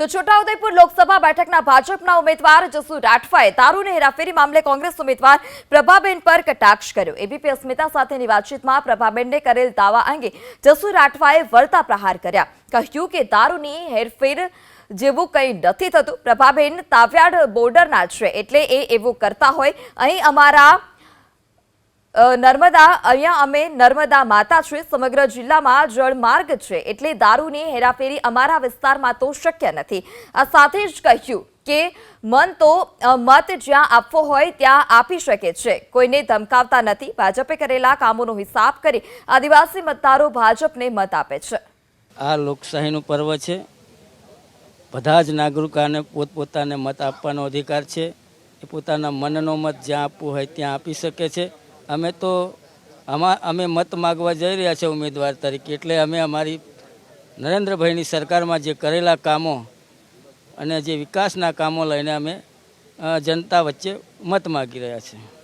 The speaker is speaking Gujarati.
તો છોટાઉદેપુર લોકસભા બેઠકના ભાજપના ઉમેદવાર જસુ રાઠવાએ દારૂની હેરાફેરી મામલે કોંગ્રેસ ઉમેદવાર પ્રભાબેન પર કટાક્ષ કર્યો। એબીપી અસ્મિતા સાથેની વાતચીતમાં પ્રભાબેનને કરેલ દાવા અંગે જસુ રાઠવાએ વળતા પ્રહાર કર્યા। કહ્યું કે દારૂની હેરફેર જેવું કંઈ નથી થતું। પ્રભાબેન તાવ્યાડ બોર્ડરના છે એટલે એવું કરતા હોય। અહીં અમારા નર્મદા અહીંયા અમે નર્મदा माता છે। समग्र जिल्लाમાં જળમાર્ગ છે એટલે દારૂની હેરાફેરી અમારા વિસ્તારમાં તો શક્ય નથી। આ સાથે જ કહ્યું કે મન તો મત જ્યાં આપવો હોય ત્યાં આપી શકે છે, કોઈને ધમકાવતા નથી। ભાજપે કરેલા કામોનો હિસાબ કરી આદિવાસી મતદારો ભાજપને મત આપે છે। આ લોકશાહીનું પર્વ છે। બધા જ નાગરિકોને પોતપોતાને મત આપવાનો અધિકાર છે। એ પોતાના મનનો મત જ્યાં આપવો હોય ત્યાં આપી શકે છે। અમે મત માગવા જઈ રહ્યા છે ઉમેદવાર તરીકે, એટલે અમે અમારી નરેન્દ્રભાઈની સરકારમાં જે કરેલા કામો અને જે વિકાસના કામો લઈને અમે જનતા વચ્ચે મત માગી રહ્યા છે।